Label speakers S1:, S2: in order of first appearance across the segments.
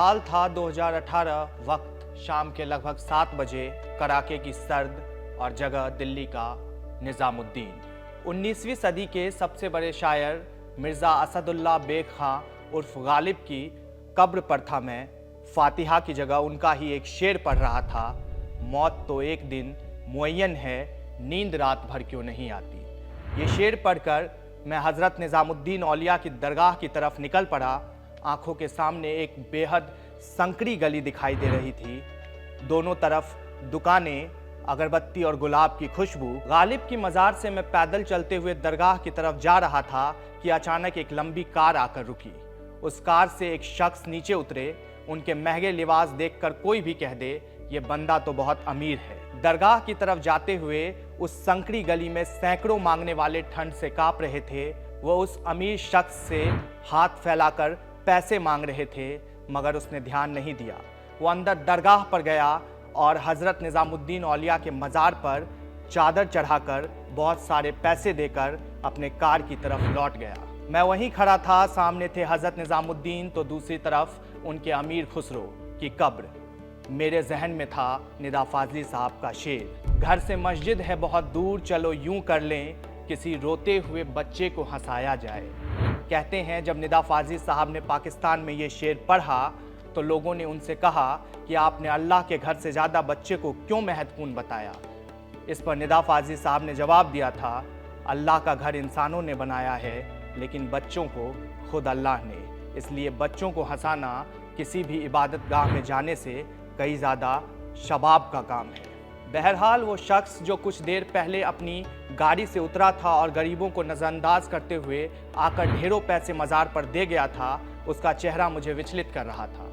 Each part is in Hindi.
S1: साल था 2018, वक्त शाम के लगभग 7 बजे। कड़ाके की सर्द और जगह दिल्ली का निज़ामुद्दीन। 19वीं सदी के सबसे बड़े शायर मिर्ज़ा असदुल्ला बेग खां उर्फ गालिब की कब्र पर था मैं। फातिहा की जगह उनका ही एक शेर पढ़ रहा था, मौत तो एक दिन मुअय्यन है, नींद रात भर क्यों नहीं आती। ये शेर पढ़कर मैं हज़रत निज़ामुद्दीन औलिया की दरगाह की तरफ निकल पड़ा। आंखों के सामने एक बेहद संकरी गली दिखाई दे रही थी। दोनों तरफ दुकानें, अगरबत्ती और गुलाब की खुशबू। गालिब की मज़ार से मैं पैदल चलते हुए दरगाह की तरफ जा रहा था कि अचानक एक लंबी कार आकर रुकी। उस कार से एक शख्स नीचे उतरे। उनके महंगे लिबास देखकर कोई भी कह दे ये बंदा तो बहुत अमीर है। दरगाह की तरफ जाते हुए उस संकरी गली में सैकड़ों मांगने वाले ठंड से कांप रहे थे। वो उस अमीर शख्स से हाथ फैलाकर पैसे मांग रहे थे, मगर उसने ध्यान नहीं दिया। वो अंदर दरगाह पर गया और हज़रत निज़ामुद्दीन औलिया के मज़ार पर चादर चढ़ाकर बहुत सारे पैसे देकर अपने कार की तरफ लौट गया। मैं वहीं खड़ा था, सामने थे हज़रत निज़ामुद्दीन तो दूसरी तरफ उनके अमीर खुसरो की कब्र। मेरे जहन में था निदा फाजली साहब का शेर, घर से मस्जिद है बहुत दूर, चलो यूं कर लें किसी रोते हुए बच्चे को हंसाया जाए। कहते हैं जब निदा फाजली साहब ने पाकिस्तान में ये शेर पढ़ा तो लोगों ने उनसे कहा कि आपने अल्लाह के घर से ज़्यादा बच्चे को क्यों महत्वपूर्ण बताया। इस पर निदा फाजली साहब ने जवाब दिया था, अल्लाह का घर इंसानों ने बनाया है लेकिन बच्चों को खुद अल्लाह ने, इसलिए बच्चों को हंसाना किसी भी इबादत गाह में जाने से कई ज़्यादा शबाब का काम है। बहरहाल वो शख्स जो कुछ देर पहले अपनी गाड़ी से उतरा था और गरीबों को नज़रअंदाज करते हुए आकर ढेरों पैसे मज़ार पर दे गया था, उसका चेहरा मुझे विचलित कर रहा था।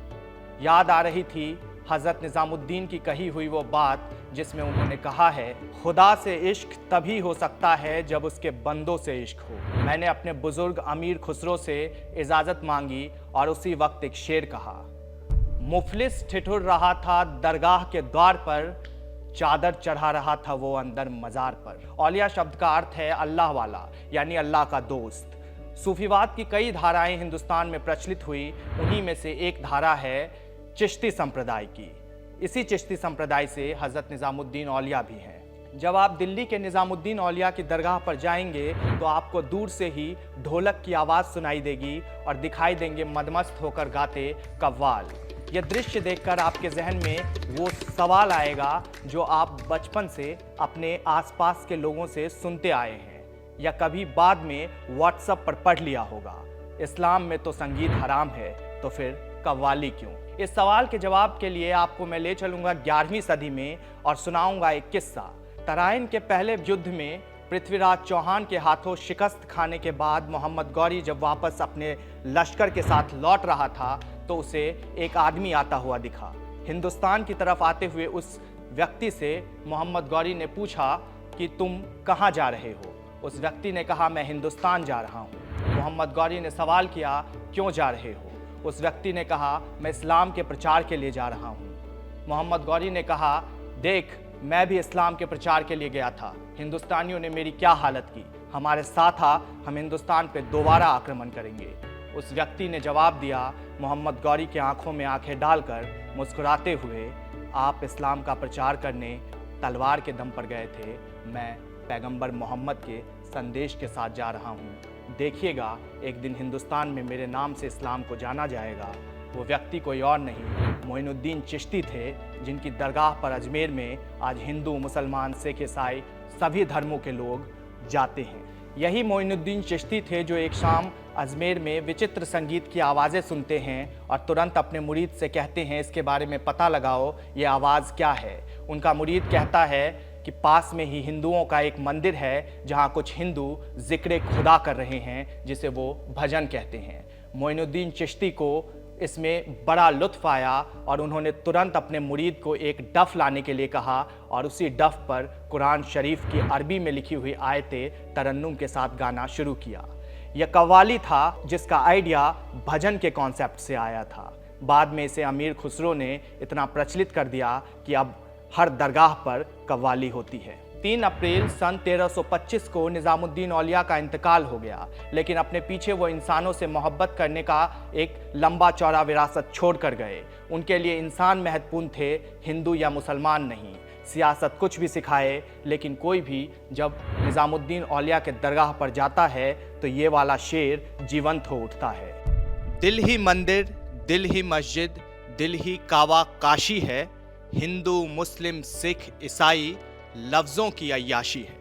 S1: याद आ रही थी हज़रत निज़ामुद्दीन की कही हुई वो बात जिसमें उन्होंने कहा है, खुदा से इश्क तभी हो सकता है जब उसके बंदों से इश्क हो। मैंने अपने बुजुर्ग अमीर खुसरो से इजाज़त मांगी और उसी वक्त एक शेर कहा। मुफलिस ठिठुर रहा था दरगाह के द्वार पर, चादर चढ़ा रहा था वो अंदर मज़ार पर। औलिया शब्द का अर्थ है अल्लाह वाला, यानी अल्लाह का दोस्त। सूफीवाद की कई धाराएं हिंदुस्तान में प्रचलित हुई, उन्हीं में से एक धारा है चिश्ती संप्रदाय की। इसी चिश्ती संप्रदाय से हज़रत निज़ामुद्दीन औलिया भी हैं। जब आप दिल्ली के निज़ामुद्दीन औलिया की दरगाह पर जाएंगे तो आपको दूर से ही ढोलक की आवाज़ सुनाई देगी और दिखाई देंगे मदमस्त होकर गाते कव्वाल। यह दृश्य देखकर आपके जहन में वो सवाल आएगा जो आप बचपन से अपने आसपास के लोगों से सुनते आए हैं या कभी बाद में व्हाट्सएप पर पढ़ लिया होगा, इस्लाम में तो संगीत हराम है तो फिर कव्वाली क्यों। इस सवाल के जवाब के लिए आपको मैं ले चलूंगा 11वीं सदी में और सुनाऊंगा एक किस्सा। तराइन के पहले युद्ध में पृथ्वीराज चौहान के हाथों शिकस्त खाने के बाद मोहम्मद गौरी जब वापस अपने लश्कर के साथ लौट रहा था तो उसे एक आदमी आता हुआ दिखा। हिंदुस्तान की तरफ आते हुए उस व्यक्ति से मोहम्मद गौरी ने पूछा कि तुम कहाँ जा रहे हो। उस व्यक्ति ने कहा मैं हिंदुस्तान जा रहा हूँ। मोहम्मद गौरी ने सवाल किया क्यों जा रहे हो। उस व्यक्ति ने कहा मैं इस्लाम के प्रचार के लिए जा रहा हूँ। मोहम्मद गौरी ने कहा देख मैं भी इस्लाम के प्रचार के लिए गया था, हिंदुस्तानियों ने मेरी क्या हालत की, हमारे साथ आ, हम हिंदुस्तान पे दोबारा आक्रमण करेंगे। उस व्यक्ति ने जवाब दिया मोहम्मद गौरी की आंखों में आंखें डालकर मुस्कुराते हुए, आप इस्लाम का प्रचार करने तलवार के दम पर गए थे, मैं पैगंबर मोहम्मद के संदेश के साथ जा रहा हूँ। देखिएगा एक दिन हिंदुस्तान में मेरे नाम से इस्लाम को जाना जाएगा। वो व्यक्ति कोई और नहीं मोइनुद्दीन चिश्ती थे, जिनकी दरगाह पर अजमेर में आज हिंदू, मुसलमान, सिख, ईसाई सभी धर्मों के लोग जाते हैं। यही मोइनुद्दीन चिश्ती थे जो एक शाम अजमेर में विचित्र संगीत की आवाज़ें सुनते हैं और तुरंत अपने मुरीद से कहते हैं इसके बारे में पता लगाओ ये आवाज़ क्या है। उनका मुरीद कहता है कि पास में ही हिंदुओं का एक मंदिर है जहां कुछ हिंदू जिक्र खुदा कर रहे हैं जिसे वो भजन कहते हैं। मोइनुद्दीन चिश्ती को इसमें बड़ा लुत्फ आया और उन्होंने तुरंत अपने मुरीद को एक डफ लाने के लिए कहा और उसी डफ पर कुरान शरीफ की अरबी में लिखी हुई आयतें तरन्नुम के साथ गाना शुरू किया। यह कव्वाली था जिसका आइडिया भजन के कॉन्सेप्ट से आया था। बाद में इसे अमीर खुसरो ने इतना प्रचलित कर दिया कि अब हर दरगाह पर कव्वाली होती है। 3 अप्रैल सन 1325 को निज़ामुद्दीन औलिया का इंतकाल हो गया, लेकिन अपने पीछे वो इंसानों से मोहब्बत करने का एक लंबा चौड़ा विरासत छोड़ कर गए। उनके लिए इंसान महत्वपूर्ण थे, हिंदू या मुसलमान नहीं। सियासत कुछ भी सिखाए, लेकिन कोई भी जब निज़ामुद्दीन औलिया के दरगाह पर जाता है तो ये वाला शेर जीवंत हो उठता है। दिल ही मंदिर, दिल ही मस्जिद, दिल ही कावा काशी है। हिंदू मुस्लिम सिख ईसाई लफ्ज़ों की अय्याशी है।